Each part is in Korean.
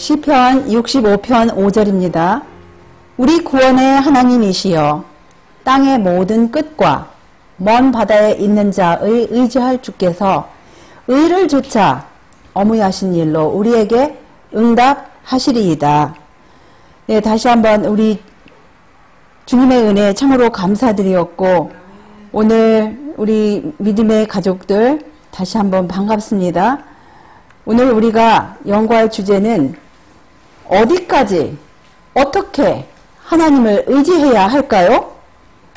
시편 65편 5절입니다. 우리 구원의 하나님이시여 땅의 모든 끝과 먼 바다에 있는 자의 의지할 주께서 의를 조차 어무하신 일로 우리에게 응답하시리이다. 네, 다시 한번 우리 주님의 은혜 참으로 감사드리었고, 오늘 우리 믿음의 가족들 다시 한번 반갑습니다. 오늘 우리가 연구할 주제는 어디까지 어떻게 하나님을 의지해야 할까요?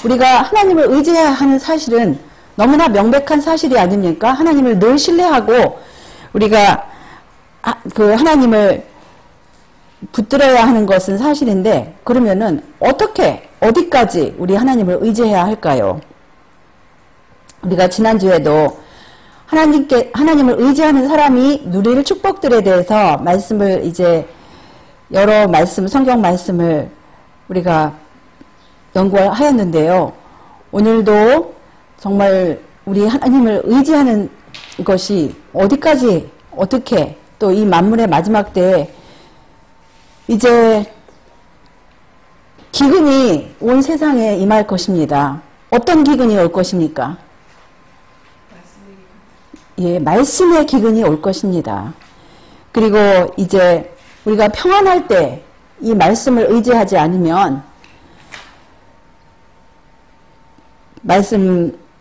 우리가 하나님을 의지해야 하는 사실은 너무나 명백한 사실이 아닙니까? 하나님을 늘 신뢰하고 우리가 하나님을 붙들어야 하는 것은 사실인데, 그러면은 어떻게 어디까지 우리 하나님을 의지해야 할까요? 우리가 지난주에도 하나님을 의지하는 사람이 누릴 축복들에 대해서 말씀을 이제 여러 말씀, 성경 말씀을 우리가 연구하였는데요. 오늘도 정말 우리 하나님을 의지하는 것이 어디까지 어떻게 또 이 만물의 마지막 때에 이제 기근이 온 세상에 임할 것입니다. 어떤 기근이 올 것입니까? 예, 말씀의 기근이 올 것입니다. 그리고 이제 우리가 평안할 때 이 말씀을 의지하지 않으면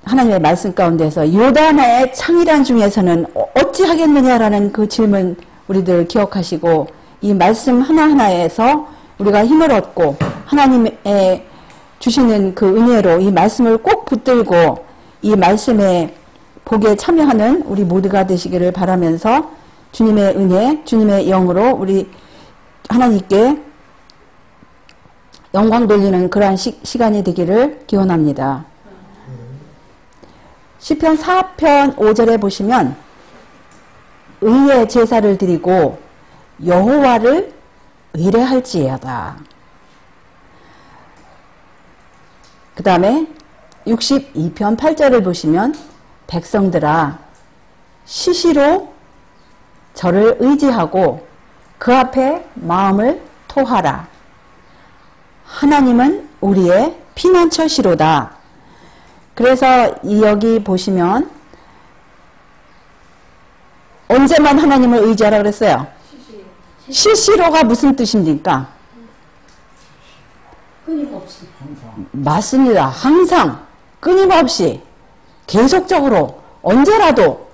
하나님의 말씀 가운데서 요단의 창이란 중에서는 어찌 하겠느냐라는 그 질문 우리들 기억하시고, 이 말씀 하나하나에서 우리가 힘을 얻고 하나님의 주시는 그 은혜로 이 말씀을 꼭 붙들고 이 말씀의 복에 참여하는 우리 모두가 되시기를 바라면서, 주님의 은혜, 주님의 영으로 우리 하나님께 영광 돌리는 그러한 시간이 되기를 기원합니다. 시편 4편 5절에 보시면 의의 제사를 드리고 여호와를 의뢰할지어다. 그 다음에 62편 8절을 보시면 백성들아 시시로 저를 의지하고 그 앞에 마음을 토하라. 하나님은 우리의 피난처시로다. 그래서 여기 보시면 언제만 하나님을 의지하라 그랬어요? 시시로가 무슨 뜻입니까? 끊임없이 항상. 맞습니다. 항상 끊임없이 계속적으로 언제라도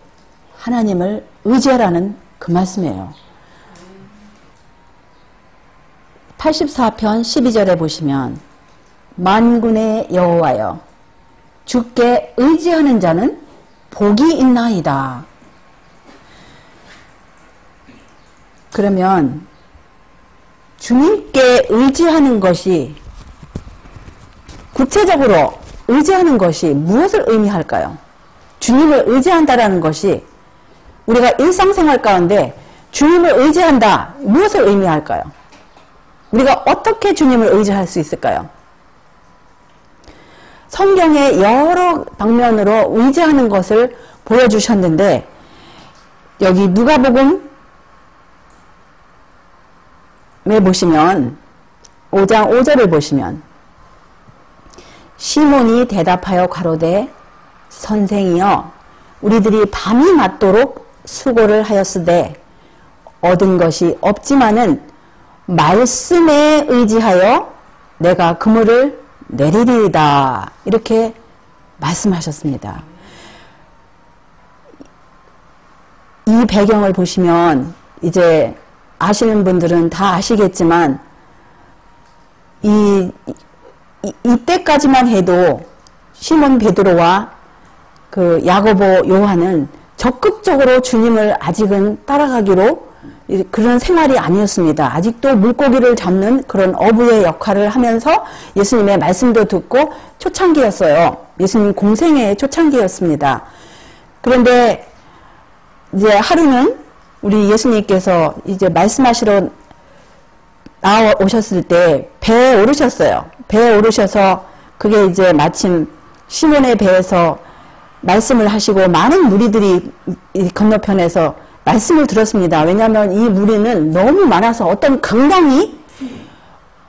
하나님을 의지하라는 그 말씀이에요. 84편 12절에 보시면 만군의 여호와여 주께 의지하는 자는 복이 있나이다. 그러면 주님께 의지하는 것이, 구체적으로 의지하는 것이 무엇을 의미할까요? 주님을 의지한다라는 것이 우리가 일상생활 가운데 주님을 의지한다, 무엇을 의미할까요? 우리가 어떻게 주님을 의지할 수 있을까요? 성경의 여러 방면으로 의지하는 것을 보여주셨는데, 여기 누가복음에 보시면 5장 5절을 보시면 시몬이 대답하여 가로되 선생이여 우리들이 밤이 맞도록 수고를 하였으되 얻은 것이 없지만은 말씀에 의지하여 내가 그물을 내리리이다. 이렇게 말씀하셨습니다. 이 배경을 보시면 이제 아시는 분들은 다 아시겠지만 이때까지만 해도 시몬 베드로와 그 야고보 요한은 적극적으로 주님을 아직은 따라가기로 그런 생활이 아니었습니다. 아직도 물고기를 잡는 그런 어부의 역할을 하면서 예수님의 말씀도 듣고 초창기였어요. 예수님 공생애의 초창기였습니다. 그런데 이제 하루는 우리 예수님께서 이제 말씀하시러 나오셨을 때 배에 오르셨어요. 배에 오르셔서 그게 이제 마침 시몬의 배에서 말씀을 하시고 많은 무리들이 건너편에서 말씀을 들었습니다. 왜냐하면 이 무리는 너무 많아서 어떤 강당이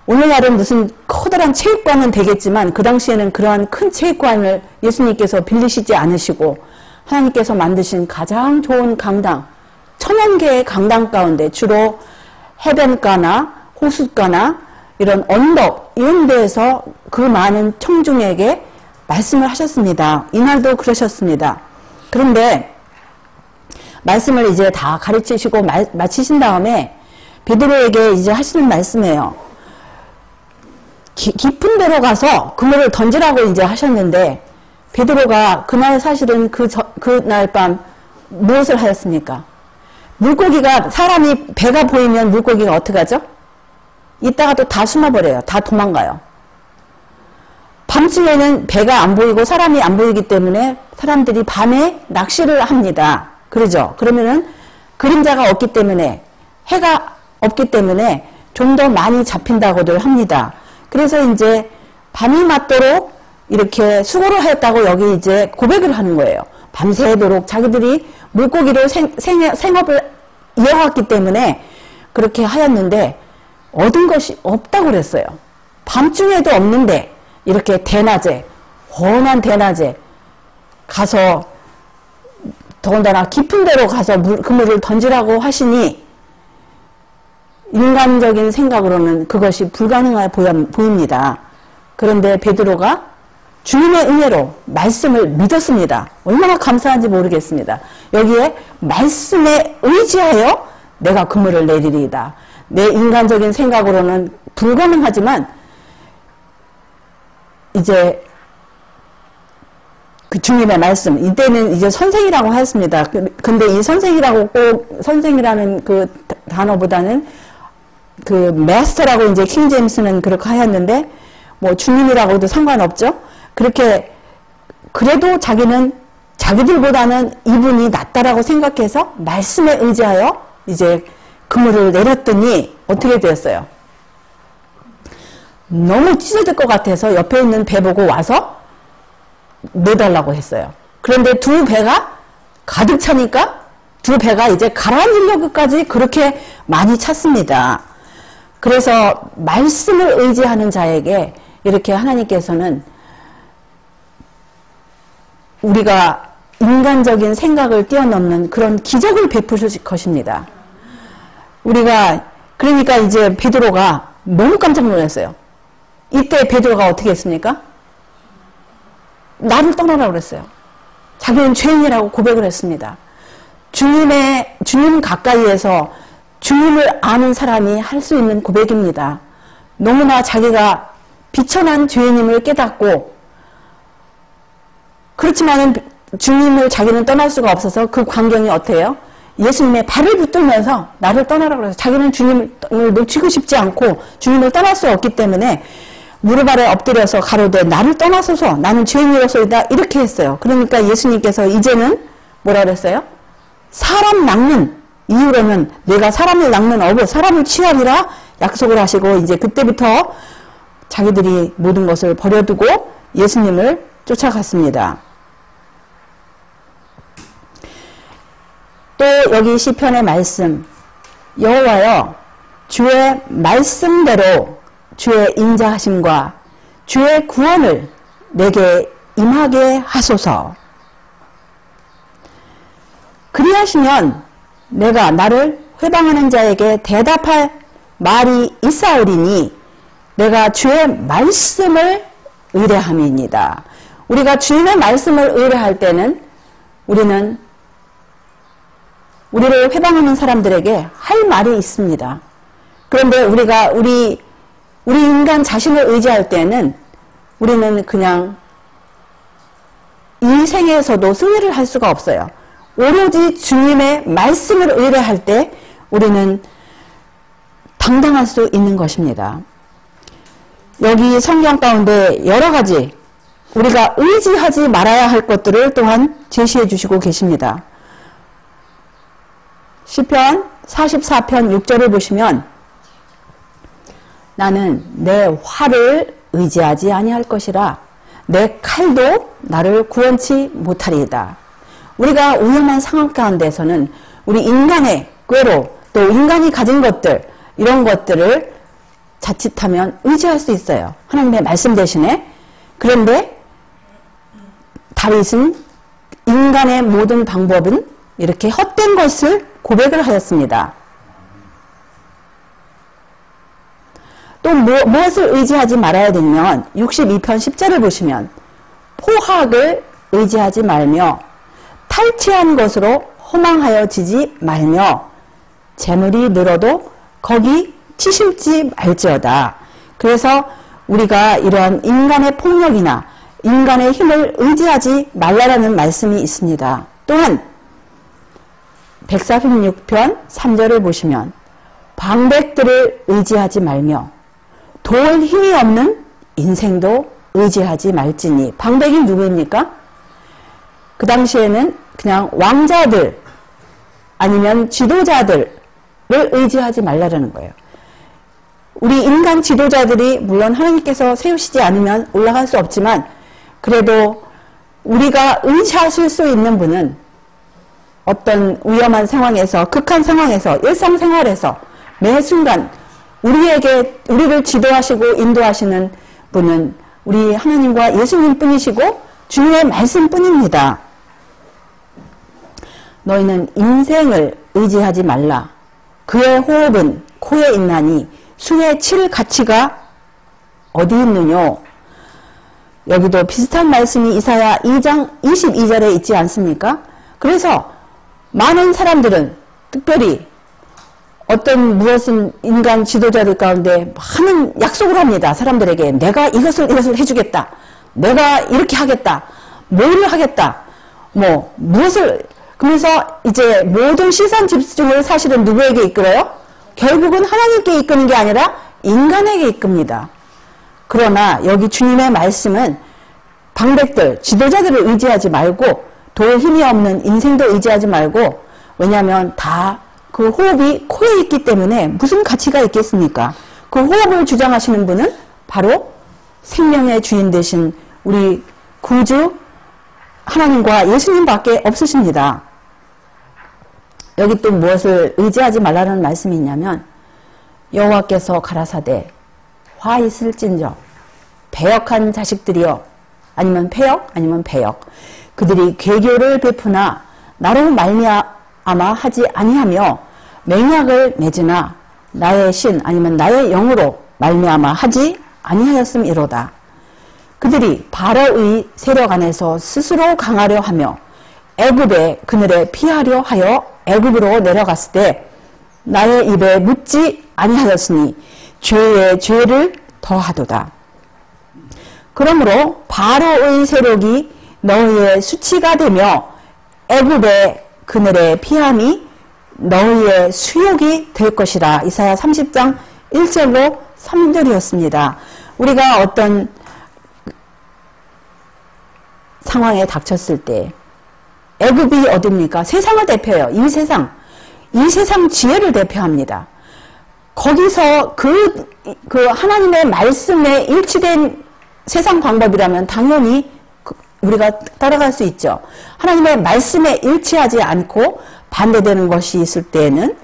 오늘날은 무슨 커다란 체육관은 되겠지만 그 당시에는 그러한 큰 체육관을 예수님께서 빌리시지 않으시고 하나님께서 만드신 가장 좋은 강당, 1000개의 강당 가운데 주로 해변가나 호숫가나 이런 언덕 이런 데에서 그 많은 청중에게 말씀을 하셨습니다. 이날도 그러셨습니다. 그런데 말씀을 이제 다 가르치시고 마치신 다음에 베드로에게 이제 하시는 말씀이에요. 깊은 데로 가서 그물을 던지라고 이제 하셨는데 베드로가 그날 사실은 그날 밤 무엇을 하였습니까? 물고기가 사람이 배가 보이면 물고기가 어떻게 하죠? 이따가 또 다 숨어버려요. 다 도망가요. 밤중에는 배가 안 보이고 사람이 안 보이기 때문에 사람들이 밤에 낚시를 합니다. 그러죠? 그러면은 그림자가 없기 때문에 해가 없기 때문에 좀 더 많이 잡힌다고들 합니다. 그래서 이제 밤이 맞도록 이렇게 수고를 하였다고 여기 이제 고백을 하는 거예요. 밤새도록 자기들이 물고기로 생업을 이어갔기 때문에 그렇게 하였는데 얻은 것이 없다고 그랬어요. 밤중에도 없는데 이렇게 대낮에, 훤한 대낮에 가서 더군다나 깊은 데로 가서 그물을 던지라고 하시니 인간적인 생각으로는 그것이 불가능해 보입니다. 그런데 베드로가 주님의 은혜로 말씀을 믿었습니다. 얼마나 감사한지 모르겠습니다. 여기에 말씀에 의지하여 내가 그물을 내리리이다. 내 인간적인 생각으로는 불가능하지만 이제 그 주님의 말씀, 이때는 이제 선생이라고 하였습니다. 근데 이 선생이라고 꼭 선생이라는 그 단어보다는 그 마스터라고 이제 킹제임스는 그렇게 하였는데 뭐 주님이라고도 상관없죠. 그렇게 그래도 자기는 자기들보다는 이분이 낫다라고 생각해서 말씀에 의지하여 이제 그물을 내렸더니 어떻게 되었어요? 너무 찢어질 것 같아서 옆에 있는 배 보고 와서 내달라고 했어요. 그런데 두 배가 가득 차니까 두 배가 이제 가라앉으려고까지 그렇게 많이 찼습니다. 그래서 말씀을 의지하는 자에게 이렇게 하나님께서는 우리가 인간적인 생각을 뛰어넘는 그런 기적을 베푸실 것입니다. 우리가 그러니까 이제 베드로가 너무 깜짝 놀랐어요. 이때 베드로가 어떻게 했습니까? 나를 떠나라고 그랬어요. 자기는 죄인이라고 고백을 했습니다. 주님 가까이에서 주님을 아는 사람이 할 수 있는 고백입니다. 너무나 자기가 비천한 죄인임을 깨닫고 그렇지만은 주님을 자기는 떠날 수가 없어서 그 광경이 어때요? 예수님의 발을 붙들면서 나를 떠나라고 해서 자기는 주님을 놓치고 싶지 않고 주님을 떠날 수 없기 때문에 무릎 아래 엎드려서 가로되 나를 떠나소서 나는 죄인이로소이다 이렇게 했어요. 그러니까 예수님께서 이제는 뭐라 그랬어요? 사람 낚는 이후로는 내가 사람을 낚는 업을 사람을 취하리라 약속을 하시고 이제 그때부터 자기들이 모든 것을 버려두고 예수님을 쫓아갔습니다. 또 여기 시편의 말씀 여호와여 주의 말씀대로 주의 인자하심과 주의 구원을 내게 임하게 하소서. 그리하시면 내가 나를 회방하는 자에게 대답할 말이 있사오리니 내가 주의 말씀을 의뢰함이니이다. 우리가 주님의 말씀을 의뢰할 때는 우리는 우리를 회방하는 사람들에게 할 말이 있습니다. 그런데 우리가 우리 인간 자신을 의지할 때는 우리는 그냥 이 생에서도 승리를 할 수가 없어요. 오로지 주님의 말씀을 의뢰할 때 우리는 당당할 수 있는 것입니다. 여기 성경 가운데 여러 가지 우리가 의지하지 말아야 할 것들을 또한 제시해 주시고 계십니다. 시편 44편 6절을 보시면 나는 내 활을 의지하지 아니할 것이라 내 칼도 나를 구원치 못하리이다. 우리가 위험한 상황 가운데서는 우리 인간의 꾀로 또 인간이 가진 것들 이런 것들을 자칫하면 의지할 수 있어요. 하나님의 말씀 대신에. 그런데 다윗은 인간의 모든 방법은 이렇게 헛된 것을 고백을 하였습니다. 또 무엇을 의지하지 말아야 되냐면 62편 10절을 보시면 포학을 의지하지 말며 탈취한 것으로 허망하여지지 말며 재물이 늘어도 거기 치심지 말지어다. 그래서 우리가 이러한 인간의 폭력이나 인간의 힘을 의지하지 말라라는 말씀이 있습니다. 또한 146편 3절을 보시면 방백들을 의지하지 말며 도울 힘이 없는 인생도 의지하지 말지니. 방백이 누구입니까? 그 당시에는 그냥 왕자들 아니면 지도자들을 의지하지 말라는 거예요. 우리 인간 지도자들이 물론 하나님께서 세우시지 않으면 올라갈 수 없지만 그래도 우리가 의지하실 수 있는 분은 어떤 위험한 상황에서 극한 상황에서 일상생활에서 매 순간 우리를 지도하시고 인도하시는 분은 우리 하나님과 예수님 뿐이시고 주님의 말씀 뿐입니다. 너희는 인생을 의지하지 말라. 그의 호흡은 코에 있나니 수에 칠 가치가 어디 있느뇨. 여기도 비슷한 말씀이 이사야 2장 22절에 있지 않습니까? 그래서 많은 사람들은 특별히 어떤 무엇은 인간 지도자들 가운데 많은 약속을 합니다. 사람들에게 내가 이것을 해주겠다. 내가 이렇게 하겠다. 뭐를 하겠다. 무엇을 그러면서 이제 모든 시선 집중을 사실은 누구에게 이끌어요? 결국은 하나님께 이끄는 게 아니라 인간에게 이끕니다. 그러나 여기 주님의 말씀은 방백들, 지도자들을 의지하지 말고 도울 힘이 없는 인생도 의지하지 말고 왜냐하면 다 그 호흡이 코에 있기 때문에 무슨 가치가 있겠습니까? 그 호흡을 주장하시는 분은 바로 생명의 주인 되신 우리 구주 하나님과 예수님밖에 없으십니다. 여기 또 무엇을 의지하지 말라는 말씀이 있냐면 여호와께서 가라사대 화 있을진저 배역한 자식들이여 아니면 폐역 아니면 배역 그들이 괴교를 베푸나 나로 말미암아 하지 아니하며 맹약을 맺으나 나의 신 아니면 나의 영으로 말미암아 하지 아니하였음이로다. 그들이 바로의 세력 안에서 스스로 강하려 하며 애굽의 그늘에 피하려 하여 애굽으로 내려갔을 때 나의 입에 묻지 아니하였으니 죄의 죄를 더하도다. 그러므로 바로의 세력이 너희의 수치가 되며 애굽의 그늘에 피함이 너희의 수욕이 될 것이라. 이사야 30장 1절로 3절이었습니다. 우리가 어떤 상황에 닥쳤을 때 애굽이 어딥니까? 세상을 대표해요. 이 세상 지혜를 대표합니다. 거기서 그 하나님의 말씀에 일치된 세상 방법이라면 당연히 우리가 따라갈 수 있죠. 하나님의 말씀에 일치하지 않고 반대되는 것이 있을 때에는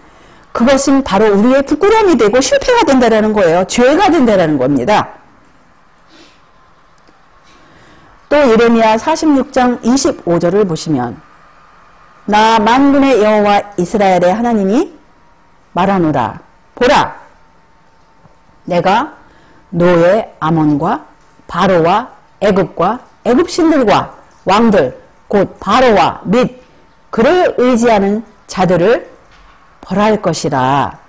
그것은 바로 우리의 부끄러움이 되고 실패가 된다는 거예요. 죄가 된다는 겁니다. 또 예레미야 46장 25절을 보시면 나 만군의 여호와 이스라엘의 하나님이 말하노라. 보라, 내가 노예 아몬과 바로와 애굽과 애굽 신들과 왕들 곧 바로와 및 그를 의지하는 자들을 벌할 것이라.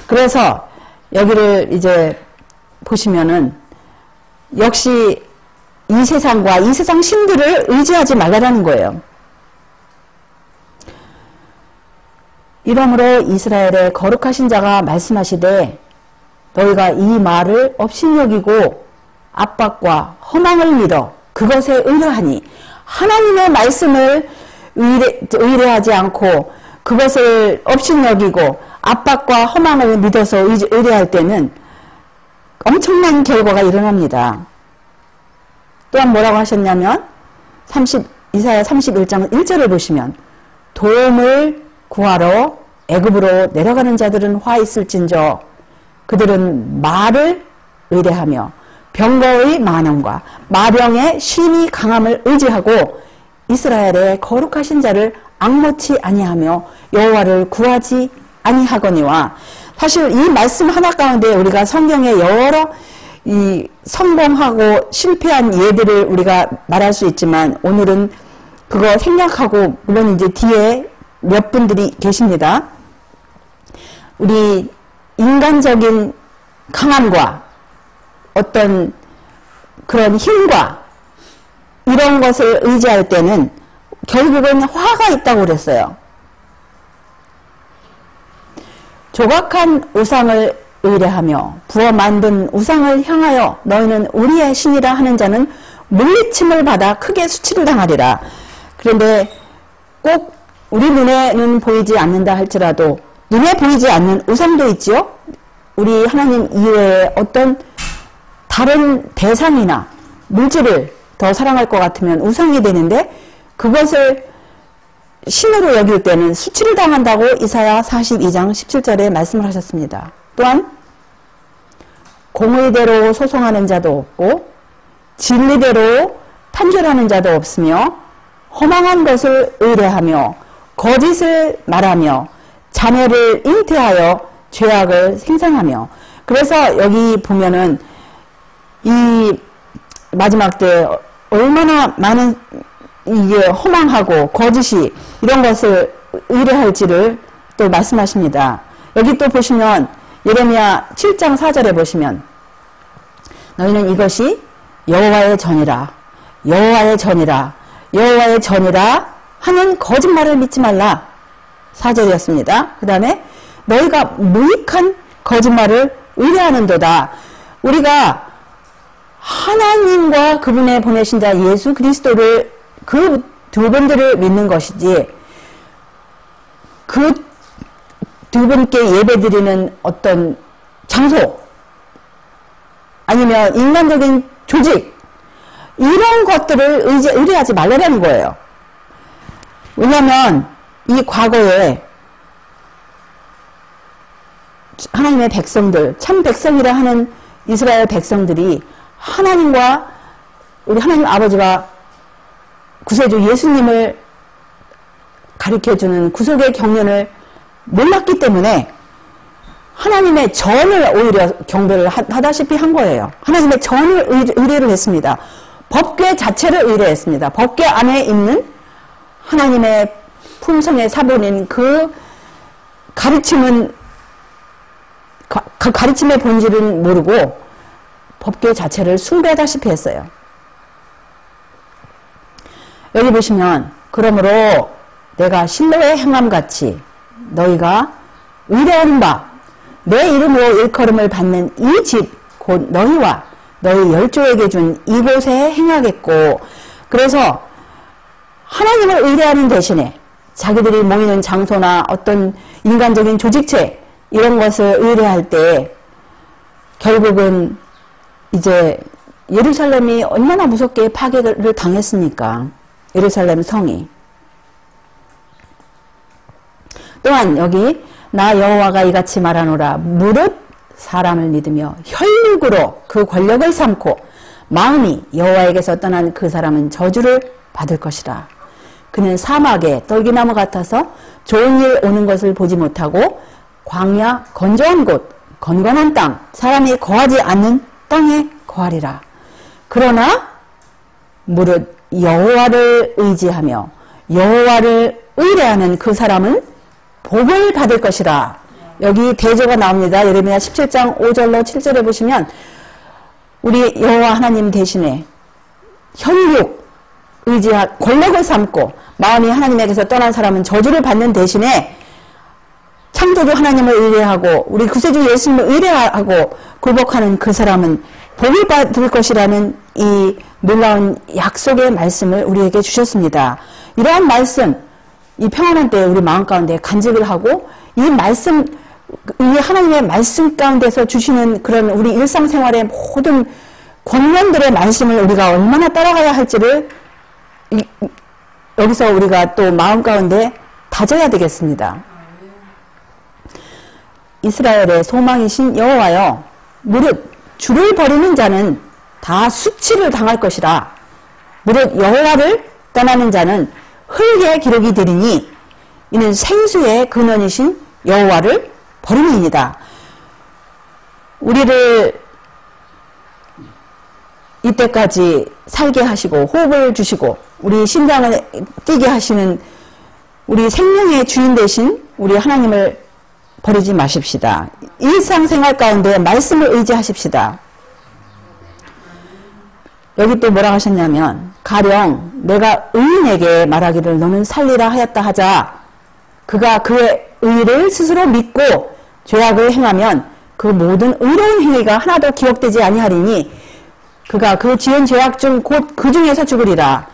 그래서 여기를 이제 보시면은 역시 이 세상과 이 세상 신들을 의지하지 말라는 거예요. 이러므로 이스라엘의 거룩하신 자가 말씀하시되 너희가 이 말을 업신여기고 압박과 허망을 믿어 그것에 의뢰하니 하나님의 말씀을 의뢰하지 않고 그것을 업신여기고 압박과 허망을 믿어서 의뢰할 때는 엄청난 결과가 일어납니다. 또한 뭐라고 하셨냐면 이사야 31장 1절을 보시면 도움을 구하러 애굽으로 내려가는 자들은 화 있을진저 그들은 말을 의뢰하며 병거의 만원과 마병의 신이 강함을 의지하고 이스라엘의 거룩하신 자를 앙모치 아니하며 여호와를 구하지 아니하거니와. 사실 이 말씀 하나 가운데 우리가 성경의 여러 이 성공하고 실패한 예들을 우리가 말할 수 있지만 오늘은 그거 생략하고 물론 이제 뒤에 몇 분들이 계십니다. 우리 인간적인 강함과 어떤 그런 힘과 이런 것을 의지할 때는 결국은 화가 있다고 그랬어요. 조각한 우상을 의뢰하며 부어 만든 우상을 향하여 너희는 우리의 신이라 하는 자는 물리침을 받아 크게 수치를 당하리라. 그런데 꼭 우리 눈에는 보이지 않는다 할지라도 눈에 보이지 않는 우상도 있지요. 우리 하나님 이외에 어떤 다른 대상이나 물질을 더 사랑할 것 같으면 우상이 되는데 그것을 신으로 여길 때는 수치를 당한다고 이사야 42장 17절에 말씀을 하셨습니다. 또한 공의대로 소송하는 자도 없고 진리대로 판결하는 자도 없으며 허망한 것을 의뢰하며 거짓을 말하며 자녀를 잉태하여 죄악을 생산하며. 그래서 여기 보면은 이 마지막 때 얼마나 많은 이게 허망하고 거짓이 이런 것을 의뢰할지를 또 말씀하십니다. 여기 또 보시면 예레미야 7장 4절에 보시면 너희는 이것이 여호와의 전이라 여호와의 전이라 여호와의 전이라 하는 거짓말을 믿지 말라 4절이었습니다. 그 다음에 너희가 무익한 거짓말을 의뢰하는도다. 우리가 하나님과 그분의 보내신 자 예수 그리스도를 그 두 분들을 믿는 것이지 그 두 분께 예배드리는 어떤 장소 아니면 인간적인 조직 이런 것들을 의뢰하지 말라는 거예요. 왜냐하면 이 과거에 하나님의 백성들 참 백성이라 하는 이스라엘 백성들이 하나님과 우리 하나님 아버지와 구세주 예수님을 가르쳐주는 구속의 경륜을 몰랐기 때문에 하나님의 전을 오히려 경배를 하다시피 한 거예요. 하나님의 전을 의뢰를 했습니다. 법궤 자체를 의뢰했습니다. 법궤 안에 있는 하나님의 품성의 사본인 그 가르침은 그 가르침의 본질은 모르고 법궤 자체를 숭배하다시피 했어요. 여기 보시면 그러므로 내가 실로의 행함같이 너희가 의뢰하는 바 내 이름으로 일컬음을 받는 이 집 곧 너희와 너희 열조에게 준 이곳에 행하겠고. 그래서 하나님을 의뢰하는 대신에 자기들이 모이는 장소나 어떤 인간적인 조직체 이런 것을 의뢰할 때 결국은 이제 예루살렘이 얼마나 무섭게 파괴를 당했습니까? 예루살렘 성이. 또한 여기 나 여호와가 이같이 말하노라 무릇 사람을 믿으며 혈육으로 그 권력을 삼고 마음이 여호와에게서 떠난 그 사람은 저주를 받을 것이라. 그는 사막에 떨기나무 같아서 좋은 일 오는 것을 보지 못하고 광야 건조한 곳 건건한 땅 사람이 거하지 않는 땅에 거하리라. 그러나 무릇 여호와를 의지하며 여호와를 의뢰하는 그 사람은 복을 받을 것이라. 여기 대조가 나옵니다. 예레미야 17장 5절로 7절에 보시면 우리 여호와 하나님 대신에 혈육 의지하 권력을 삼고 마음이 하나님에게서 떠난 사람은 저주를 받는 대신에 창조주 하나님을 의뢰하고 우리 구세주 예수님을 의뢰하고 굴복하는 그 사람은 복을 받을 것이라는 이 놀라운 약속의 말씀을 우리에게 주셨습니다. 이러한 말씀 이 평안한 때에 우리 마음 가운데 간직을 하고 이 말씀 이 하나님의 말씀 가운데서 주시는 그런 우리 일상생활의 모든 권면들의 말씀을 우리가 얼마나 따라가야 할지를 여기서 우리가 또 마음 가운데 다져야 되겠습니다. 이스라엘의 소망이신 여호와여, 무릇 주를 버리는 자는 다 수치를 당할 것이라. 무릇 여호와를 떠나는 자는 흙의 기록이 되리니 이는 생수의 근원이신 여호와를 버림이니이다. 우리를 이때까지 살게 하시고 호흡을 주시고 우리 심장을 뛰게 하시는 우리 생명의 주인 되신 우리 하나님을 버리지 마십시다. 일상생활 가운데 말씀을 의지하십시다. 여기 또 뭐라 하셨냐면, 가령 내가 의인에게 말하기를 너는 살리라 하였다 하자. 그가 그의 의를 스스로 믿고 죄악을 행하면 그 모든 의로운 행위가 하나도 기억되지 아니하리니 그가 그 지은 죄악 중 곧 그 중에서 죽으리라.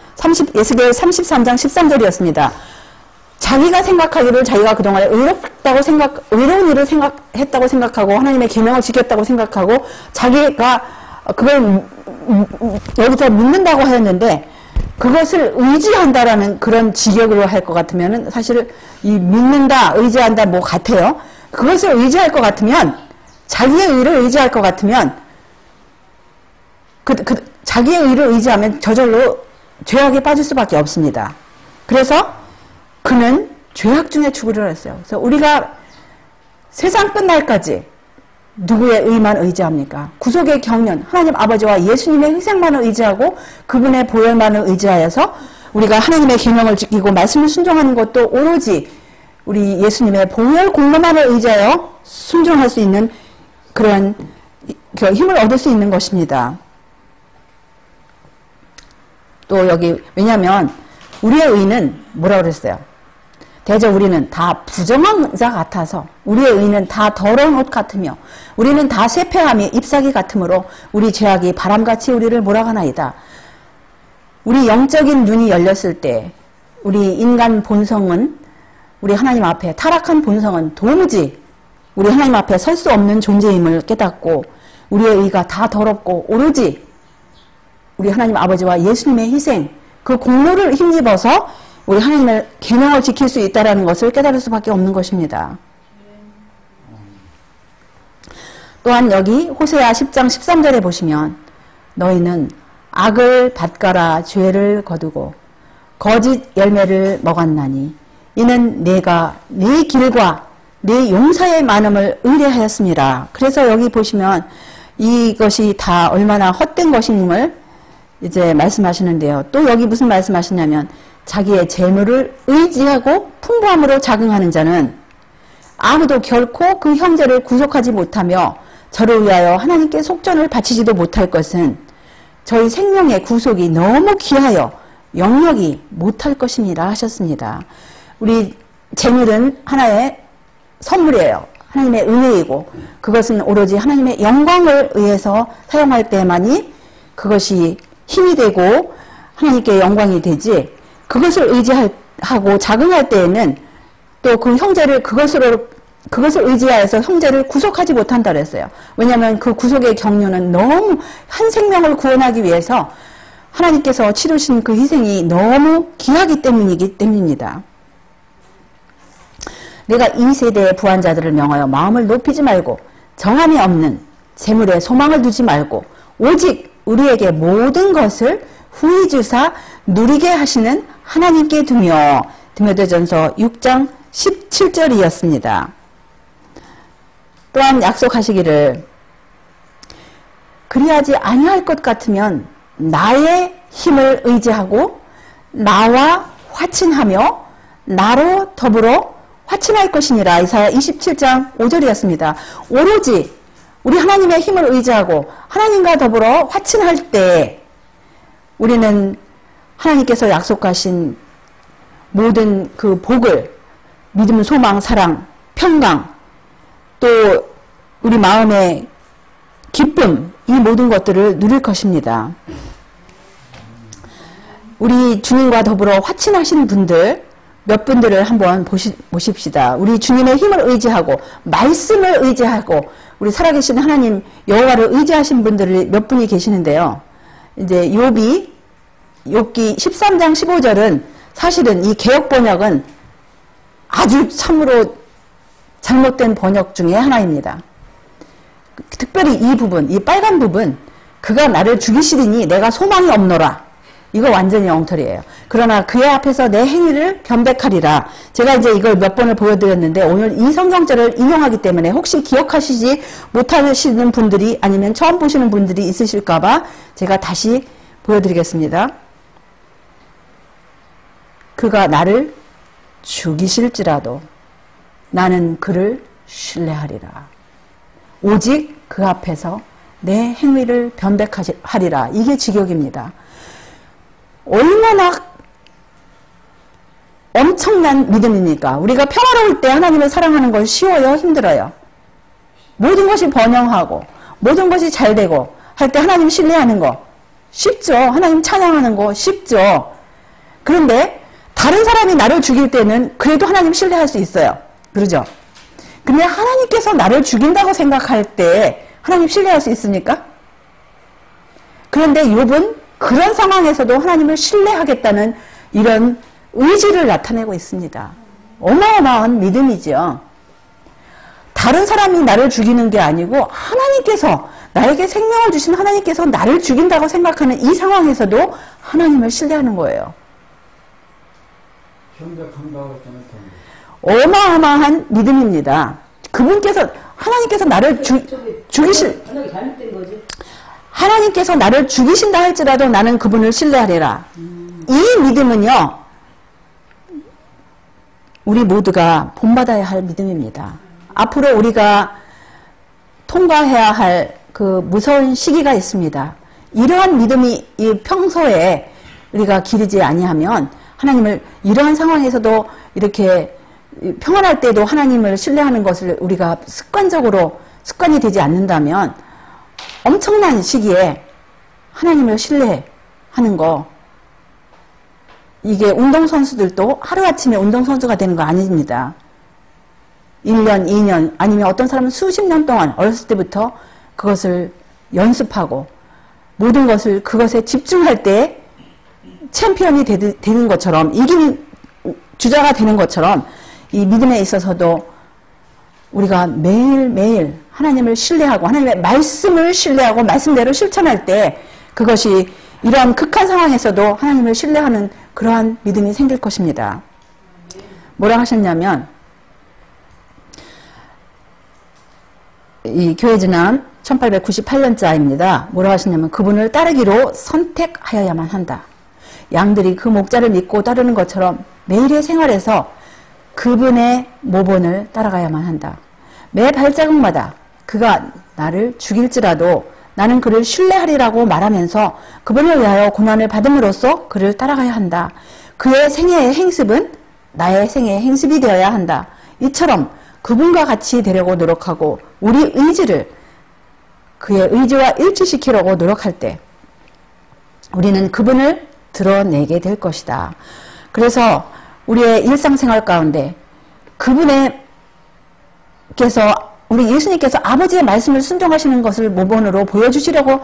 에스겔 33장 13절이었습니다. 자기가 생각하기를 자기가 그동안에 의로운 일을 했다고 생각하고 하나님의 계명을 지켰다고 생각하고 자기가 그걸 여기서 묻는다고 하였는데, 그것을 의지한다라는 그런 직역으로 할 것 같으면 사실 이 믿는다, 의지한다 뭐 같아요. 그것을 의지할 것 같으면, 자기의 의를 의지할 것 같으면 자기의 의를 의지하면 저절로 죄악에 빠질 수밖에 없습니다. 그래서 그는 죄악 중에 죽으리라 했어요. 그래서 우리가 세상 끝날까지 누구의 의만 의지합니까? 구속의 경륜, 하나님 아버지와 예수님의 희생만을 의지하고 그분의 보혈만을 의지하여서 우리가 하나님의 계명을 지키고 말씀을 순종하는 것도 오로지 우리 예수님의 보혈 공로만을 의지하여 순종할 수 있는 그런 힘을 얻을 수 있는 것입니다. 또 여기 왜냐하면 우리의 의는 뭐라고 그랬어요? 대저 우리는 다 부정한 자 같아서 우리의 의는 다 더러운 옷 같으며 우리는 다 쇠폐함이 잎사귀 같으므로 우리 죄악이 바람같이 우리를 몰아가나이다. 우리 영적인 눈이 열렸을 때 우리 인간 본성은, 우리 하나님 앞에 타락한 본성은 도무지 우리 하나님 앞에 설 수 없는 존재임을 깨닫고 우리의 의가 다 더럽고 오로지 우리 하나님 아버지와 예수님의 희생, 그 공로를 힘입어서 우리 하나님의 계명을 지킬 수 있다는 것을 깨달을 수밖에 없는 것입니다. 또한 여기 호세아 10장 13절에 보시면 너희는 악을 밭가라 죄를 거두고 거짓 열매를 먹었나니 이는 내가 네 길과 네 용사의 많음을 의뢰하였습니다. 그래서 여기 보시면 이것이 다 얼마나 헛된 것임을 이제 말씀하시는데요. 또 여기 무슨 말씀하시냐면 자기의 재물을 의지하고 풍부함으로 자긍하는 자는 아무도 결코 그 형제를 구속하지 못하며 저를 위하여 하나님께 속전을 바치지도 못할 것은 저희 생명의 구속이 너무 귀하여 영역이 못할 것입니다 하셨습니다. 우리 재물은 하나의 선물이에요. 하나님의 은혜이고 그것은 오로지 하나님의 영광을 위해서 사용할 때만이 그것이 힘이 되고 하나님께 영광이 되지, 그것을 의지하고 자긍할 때에는 또 그 형제를 그것을 의지하여서 형제를 구속하지 못한다 그랬어요. 왜냐하면 그 구속의 경륜은 너무 한 생명을 구원하기 위해서 하나님께서 치르신 그 희생이 너무 귀하기 때문입니다. 내가 이 세대의 부한자들을 명하여 마음을 높이지 말고 정함이 없는 재물에 소망을 두지 말고 오직 우리에게 모든 것을 후히 주사 누리게 하시는 하나님께 두며, 디모데전서 6장 17절이었습니다. 또한 약속하시기를 그리하지 아니할 것 같으면 나의 힘을 의지하고 나와 화친하며 나로 더불어 화친할 것이니라. 이사야 27장 5절이었습니다. 오로지 우리 하나님의 힘을 의지하고 하나님과 더불어 화친할 때 우리는 하나님께서 약속하신 모든 그 복을, 믿음, 소망, 사랑, 평강, 또 우리 마음의 기쁨, 이 모든 것들을 누릴 것입니다. 우리 주님과 더불어 화친하신 분들 몇 분들을 한번 보십시다. 우리 주님의 힘을 의지하고 말씀을 의지하고 우리 살아계신 하나님 여호와를 의지하신 분들이 몇 분이 계시는데요. 이제 욥기 13장 15절은 사실은 이 개역 번역은 아주 참으로 잘못된 번역 중에 하나입니다. 특별히 이 부분, 이 빨간 부분, 그가 나를 죽이시리니 내가 소망이 없노라. 이거 완전히 엉터리예요. 그러나 그의 앞에서 내 행위를 변백하리라. 제가 이제 이걸 몇 번을 보여드렸는데 오늘 이 성경절을 인용하기 때문에 혹시 기억하시지 못하시는 분들이 아니면 처음 보시는 분들이 있으실까봐 제가 다시 보여드리겠습니다. 그가 나를 죽이실지라도 나는 그를 신뢰하리라. 오직 그 앞에서 내 행위를 변백하리라. 이게 직역입니다. 얼마나 엄청난 믿음입니까? 우리가 평화로울 때 하나님을 사랑하는 건 쉬워요? 힘들어요? 모든 것이 번영하고 모든 것이 잘되고 할 때 하나님 신뢰하는 거 쉽죠? 하나님 찬양하는 거 쉽죠? 그런데 다른 사람이 나를 죽일 때는 그래도 하나님 신뢰할 수 있어요. 그러죠? 근데 하나님께서 나를 죽인다고 생각할 때 하나님 신뢰할 수 있습니까? 그런데 욥은 그런 상황에서도 하나님을 신뢰하겠다는 이런 의지를 나타내고 있습니다. 어마어마한 믿음이죠. 다른 사람이 나를 죽이는 게 아니고 하나님께서 나에게 생명을 주신 하나님께서 나를 죽인다고 생각하는 이 상황에서도 하나님을 신뢰하는 거예요. 어마어마한 믿음입니다. 그분께서 하나님께서 나를 죽이실 하나님께서 나를 죽이신다 할지라도 나는 그분을 신뢰하리라. 이 믿음은요, 우리 모두가 본받아야 할 믿음입니다. 앞으로 우리가 통과해야 할 그 무서운 시기가 있습니다. 이러한 믿음이 평소에 우리가 기르지 아니하면 하나님을 이러한 상황에서도 이렇게 평안할 때도 하나님을 신뢰하는 것을 우리가 습관이 되지 않는다면 엄청난 시기에 하나님을 신뢰하는 거, 이게 운동선수들도 하루아침에 운동선수가 되는 거 아닙니다. 1년, 2년 아니면 어떤 사람은 수십 년 동안 어렸을 때부터 그것을 연습하고 모든 것을 그것에 집중할 때 챔피언이 되는 것처럼, 이기는 주자가 되는 것처럼 이 믿음에 있어서도 우리가 매일매일 하나님을 신뢰하고 하나님의 말씀을 신뢰하고 말씀대로 실천할 때 그것이 이러한 극한 상황에서도 하나님을 신뢰하는 그러한 믿음이 생길 것입니다. 뭐라 하셨냐면, 이 교회지남 1898년자입니다. 뭐라 하셨냐면, 그분을 따르기로 선택하여야만 한다. 양들이 그 목자를 믿고 따르는 것처럼 매일의 생활에서 그분의 모본을 따라가야만 한다. 매 발자국마다 그가 나를 죽일지라도 나는 그를 신뢰하리라고 말하면서 그분을 위하여 고난을 받음으로써 그를 따라가야 한다. 그의 생애의 행습은 나의 생애의 행습이 되어야 한다. 이처럼 그분과 같이 되려고 노력하고 우리 의지를 그의 의지와 일치시키려고 노력할 때 우리는 그분을 드러내게 될 것이다. 그래서 우리의 일상생활 가운데 그분께서 우리 예수님께서 아버지의 말씀을 순종하시는 것을 모본으로 보여주시려고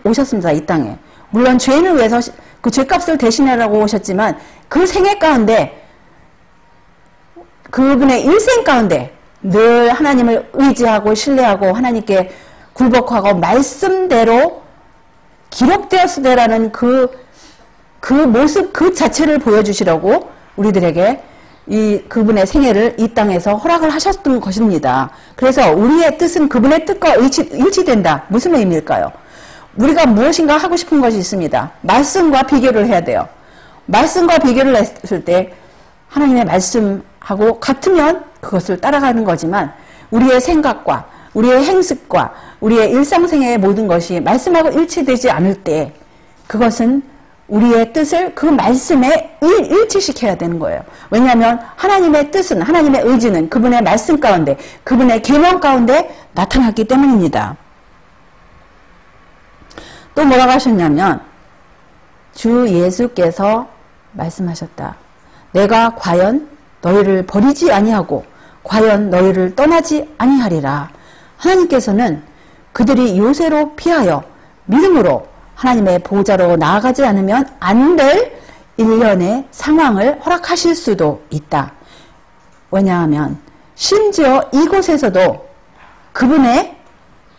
오셨습니다. 이 땅에. 물론 죄인을 위해서 그 죄값을 대신하라고 오셨지만 그 생애 가운데, 그분의 일생 가운데 늘 하나님을 의지하고 신뢰하고 하나님께 굴복하고 말씀대로 기록되었으되라는 그 모습 그 자체를 보여주시려고 우리들에게 그분의 생애를 이 땅에서 허락을 하셨던 것입니다. 그래서 우리의 뜻은 그분의 뜻과 일치된다. 무슨 의미일까요? 우리가 무엇인가 하고 싶은 것이 있습니다. 말씀과 비교를 해야 돼요. 말씀과 비교를 했을 때 하나님의 말씀하고 같으면 그것을 따라가는 거지만 우리의 생각과 우리의 행습과 우리의 일상생애의 모든 것이 말씀하고 일치되지 않을 때 그것은 우리의 뜻을 그 말씀에 일치시켜야 되는 거예요. 왜냐하면 하나님의 뜻은, 하나님의 의지는 그분의 말씀 가운데, 그분의 계명 가운데 나타났기 때문입니다. 또 뭐라고 하셨냐면, 주 예수께서 말씀하셨다. 내가 과연 너희를 버리지 아니하고 과연 너희를 떠나지 아니하리라. 하나님께서는 그들이 요새로 피하여 믿음으로 하나님의 보좌로 나아가지 않으면 안 될 일련의 상황을 허락하실 수도 있다. 왜냐하면 심지어 이곳에서도 그분의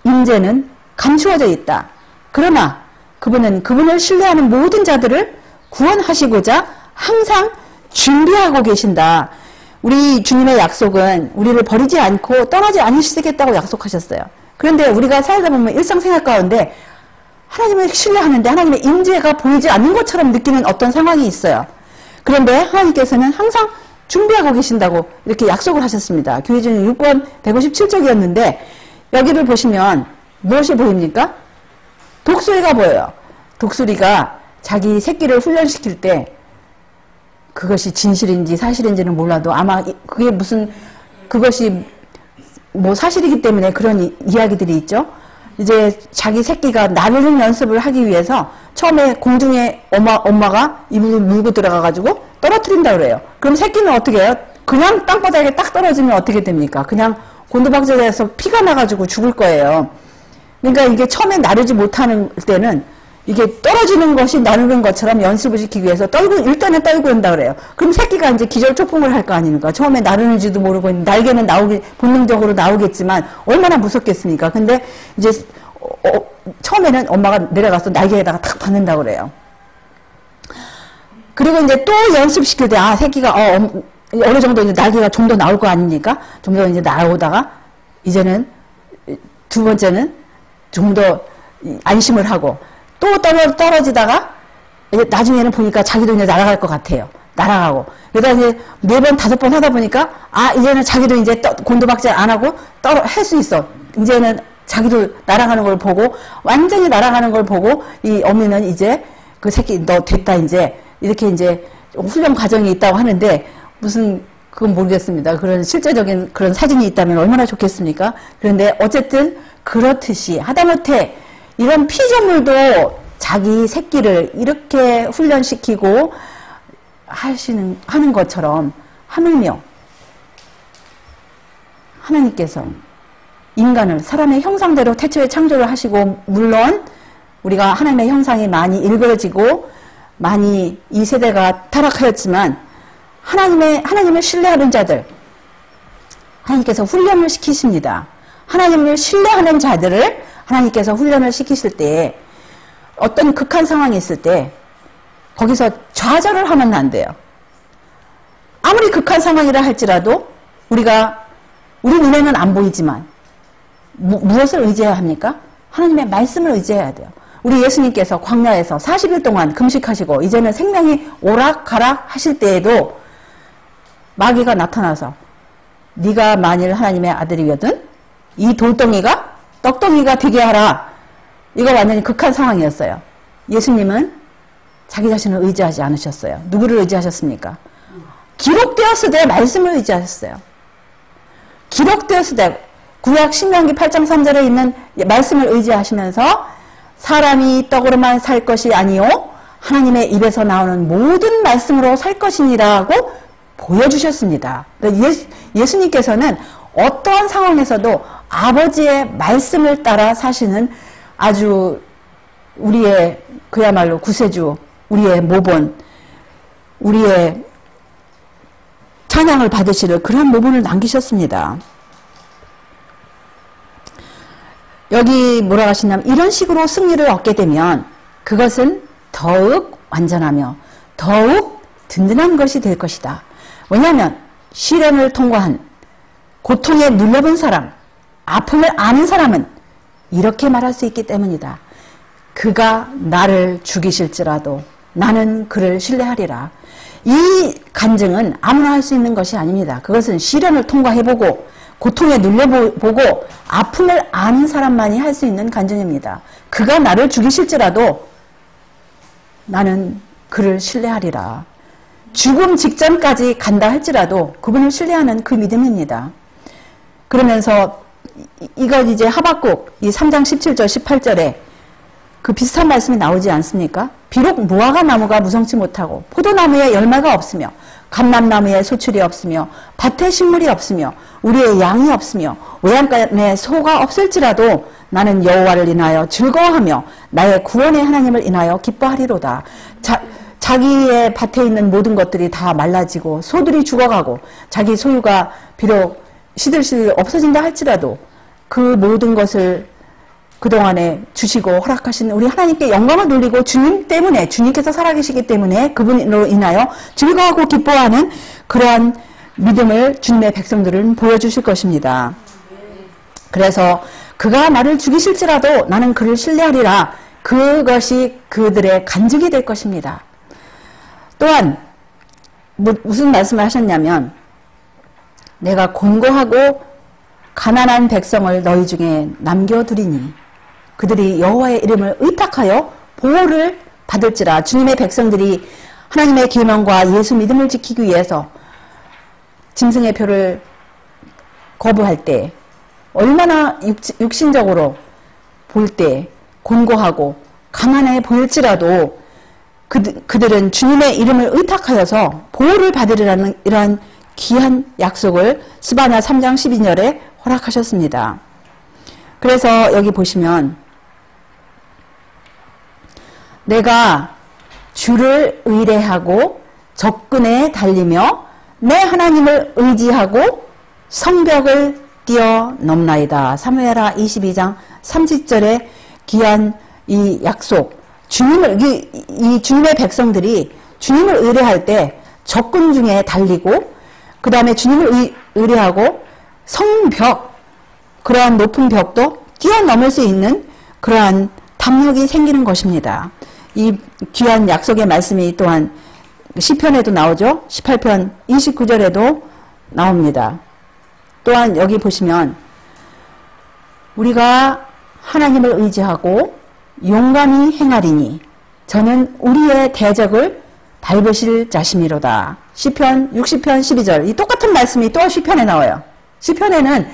임재는 감추어져 있다. 그러나 그분은 그분을 신뢰하는 모든 자들을 구원하시고자 항상 준비하고 계신다. 우리 주님의 약속은 우리를 버리지 않고 떠나지 않으시겠다고 약속하셨어요. 그런데 우리가 살다 보면 일상생활 가운데 하나님을 신뢰하는데 하나님의 임재가 보이지 않는 것처럼 느끼는 어떤 상황이 있어요. 그런데 하나님께서는 항상 준비하고 계신다고 이렇게 약속을 하셨습니다. 교회주는 6권 157쪽이었는데 여기를 보시면 무엇이 보입니까? 독수리가 보여요. 독수리가 자기 새끼를 훈련시킬 때 그것이 진실인지 사실인지는 몰라도 아마 그게 그것이 뭐 사실이기 때문에 그런 이야기들이 있죠. 이제 자기 새끼가 나르는 연습을 하기 위해서 처음에 공중에 엄마가 입을 물고 들어가가지고 떨어뜨린다 그래요. 그럼 새끼는 어떻게 해요? 그냥 땅바닥에 딱 떨어지면 어떻게 됩니까? 그냥 곤두박질해서 피가 나가지고 죽을 거예요. 그러니까 이게 처음에 나르지 못하는 때는 이게 떨어지는 것이 나르는 것처럼 연습을 시키기 위해서 일단은 떨고 온다 그래요. 그럼 새끼가 이제 기절초풍을 할 거 아닙니까? 처음에 나르는지도 모르고 날개는 본능적으로 나오겠지만 얼마나 무섭겠습니까? 근데 이제 처음에는 엄마가 내려가서 날개에다가 탁 받는다 그래요. 그리고 이제 또 연습시킬 때 새끼가 어느 정도 이제 날개가 좀 더 나올 거 아닙니까? 좀 더 이제 나오다가 이제는 두 번째는 좀 더 안심을 하고 또 떨어지다가 이제 나중에는 보니까 자기도 이제 날아갈 것 같아요. 날아가고. 그러다 이제 4번, 5번 하다 보니까 이제는 자기도 이제 곤두박질 안 하고 할 수 있어. 이제는 자기도 날아가는 걸 보고 완전히 날아가는 걸 보고 이 어미는 이제 그 새끼 너 됐다 이제 이렇게 이제 훈련 과정이 있다고 하는데 그건 모르겠습니다. 그런 실제적인 그런 사진이 있다면 얼마나 좋겠습니까? 그런데 어쨌든 그렇듯이 하다못해 이런 피조물도 자기 새끼를 이렇게 훈련시키고 하는 것처럼 하물며 하나님께서 인간을 사람의 형상대로 태초에 창조를 하시고 물론 우리가 하나님의 형상이 많이 일그러지고 많이 이 세대가 타락하였지만 하나님을 신뢰하는 자들 하나님께서 훈련을 시키십니다. 하나님을 신뢰하는 자들을 하나님께서 훈련을 시키실 때 어떤 극한 상황이 있을 때 거기서 좌절을 하면 안 돼요. 아무리 극한 상황이라 할지라도 우리 눈에는 안 보이지만 무엇을 의지해야 합니까? 하나님의 말씀을 의지해야 돼요. 우리 예수님께서 광야에서 40일 동안 금식하시고 이제는 생명이 오락가락 하실 때에도 마귀가 나타나서 네가 만일 하나님의 아들이거든 이 돌덩이가 떡덩이가 되게 하라. 이거 완전히 극한 상황이었어요. 예수님은 자기 자신을 의지하지 않으셨어요. 누구를 의지하셨습니까? 기록되었을 때 말씀을 의지하셨어요. 기록되었을 때 구약 신명기 8장 3절에 있는 말씀을 의지하시면서 사람이 떡으로만 살 것이 아니요 하나님의 입에서 나오는 모든 말씀으로 살 것이니라고 보여주셨습니다. 예수님께서는 어떠한 상황에서도 아버지의 말씀을 따라 사시는 아주 우리의 그야말로 구세주, 우리의 모본, 우리의 찬양을 받으시는 그런 모본을 남기셨습니다. 여기 뭐라고 하시냐면 이런 식으로 승리를 얻게 되면 그것은 더욱 완전하며 더욱 든든한 것이 될 것이다. 왜냐하면 시련을 통과한 고통에 눌려본 사람, 아픔을 아는 사람은 이렇게 말할 수 있기 때문이다. 그가 나를 죽이실지라도 나는 그를 신뢰하리라. 이 간증은 아무나 할 수 있는 것이 아닙니다. 그것은 시련을 통과해보고 고통에 눌려보고 아픔을 아는 사람만이 할 수 있는 간증입니다. 그가 나를 죽이실지라도 나는 그를 신뢰하리라. 죽음 직전까지 간다 할지라도 그분을 신뢰하는 그 믿음입니다. 그러면서 이거 이제 하박국 이 3장 17절 18절에 그 비슷한 말씀이 나오지 않습니까? 비록 무화과 나무가 무성치 못하고 포도나무에 열매가 없으며 감람나무에 소출이 없으며 밭에 식물이 없으며 우리의 양이 없으며 외양간에 소가 없을지라도 나는 여호와를 인하여 즐거워하며 나의 구원의 하나님을 인하여 기뻐하리로다. 자기의 밭에 있는 모든 것들이 다 말라지고 소들이 죽어가고 자기 소유가 비록 시들시들 없어진다 할지라도 그 모든 것을 그동안에 주시고 허락하신 우리 하나님께 영광을 돌리고 주님 때문에, 주님께서 살아계시기 때문에 그분으로 인하여 즐거워하고 기뻐하는 그러한 믿음을 주님의 백성들은 보여주실 것입니다. 그래서 그가 나를 죽이실지라도 나는 그를 신뢰하리라. 그것이 그들의 간증이 될 것입니다. 또한 무슨 말씀을 하셨냐면 내가 곤고하고 가난한 백성을 너희 중에 남겨두리니 그들이 여호와의 이름을 의탁하여 보호를 받을지라. 주님의 백성들이 하나님의 계명과 예수 믿음을 지키기 위해서 짐승의 표를 거부할 때 얼마나 육신적으로 볼 때 곤고하고 가난해 보일지라도 그들은 주님의 이름을 의탁하여서 보호를 받으리라는 이러한 귀한 약속을 스바냐 3장 12절에 허락하셨습니다. 그래서 여기 보시면 내가 주를 의뢰하고 적근에 달리며 내 하나님을 의지하고 성벽을 뛰어넘나이다. 사무엘하 22장 30절에 귀한 이 약속, 이 주님의 백성들이 주님을 의뢰할 때 적군 중에 달리고 그 다음에 주님을 의뢰하고 성벽, 그러한 높은 벽도 뛰어넘을 수 있는 그러한 담력이 생기는 것입니다. 이 귀한 약속의 말씀이 또한 시편에도 나오죠. 18편 29절에도 나옵니다. 또한 여기 보시면 우리가 하나님을 의지하고 용감히 행하리니 저는 우리의 대적을 밟으실 자심이로다. 시편 60편 12절. 이 똑같은 말씀이 또 시편에 나와요. 시편에는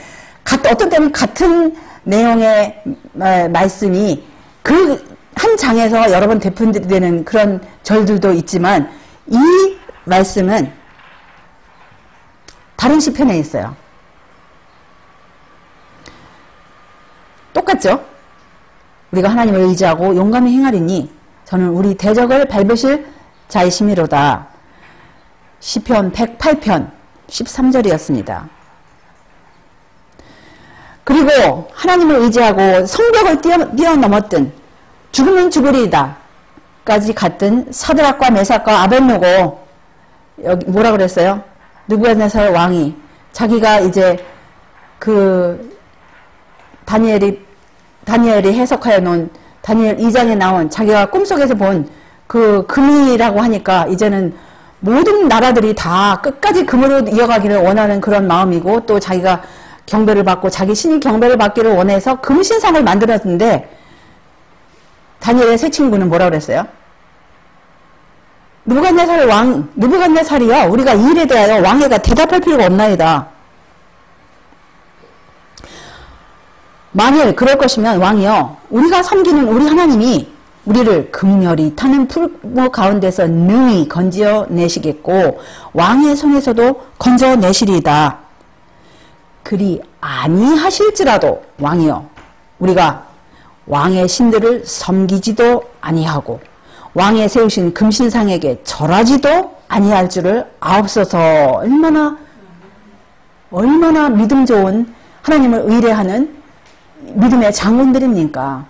어떤 때는 같은 내용의 말씀이 그 한 장에서 여러 번 대표되는 그런 절들도 있지만 이 말씀은 다른 시편에 있어요. 똑같죠? 우리가 하나님을 의지하고 용감히 행하리니 저는 우리 대적을 밟으실 자이심이로다. 시편 108편 13절이었습니다. 그리고 하나님을 의지하고 성벽을 뛰어넘었던 죽으면 죽으리이다 까지 갔던 사드락과 메삭과 아벳느고, 여기 뭐라 그랬어요? 느부갓네살 왕이 자기가 이제 그 다니엘이 해석하여 놓은 다니엘 2장에 나온 자기가 꿈속에서 본 그 금이라고 하니까 이제는 모든 나라들이 다 끝까지 금으로 이어가기를 원하는 그런 마음이고, 또 자기가 경배를 받고 자기 신이 경배를 받기를 원해서 금신상을 만들었는데 다니엘의 새 친구는 뭐라 그랬어요? 느부갓네살이여 우리가 이 일에 대하여 왕에게 대답할 필요가 없나이다. 만일 그럴 것이면 왕이여 우리가 섬기는 우리 하나님이 우리를 극렬히 타는 풀무 가운데서 능히 건져내시겠고 왕의 손에서도 건져내시리이다. 그리 아니하실지라도 왕이여 우리가 왕의 신들을 섬기지도 아니하고 왕의 세우신 금신상에게 절하지도 아니할 줄을 아옵소서. 얼마나 믿음 좋은 하나님을 의뢰하는 믿음의 장군들입니까?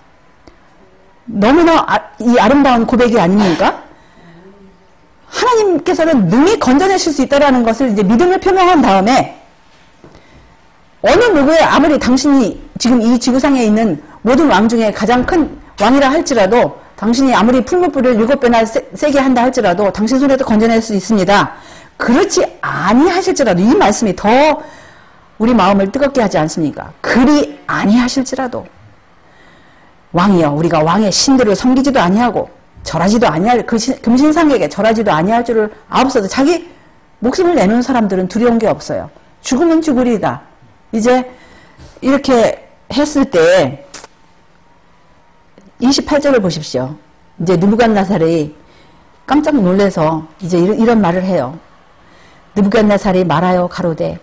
너무나 이 아름다운 고백이 아닙니까? 하나님께서는 능히 건져내실 수 있다는 것을 이제 믿음을 표명한 다음에 어느 누구의 아무리 당신이 지금 이 지구상에 있는 모든 왕 중에 가장 큰 왕이라 할지라도 당신이 아무리 풀무불을 7배나 세게 한다 할지라도 당신 손에도 건져낼 수 있습니다. 그렇지 아니하실지라도, 이 말씀이 더 우리 마음을 뜨겁게 하지 않습니까? 그리 아니하실지라도 왕이여 우리가 왕의 신들을 섬기지도 아니하고 절하지도 아니할 그 금신상에게 절하지도 아니할 줄을 아옵소서. 자기 목숨을 내놓은 사람들은 두려운 게 없어요. 죽으면 죽으리다. 이제 이렇게 했을 때 28절을 보십시오. 이제 느부갓네살이 깜짝 놀래서 이제 이런 말을 해요. 느부갓네살이 말하여 가로되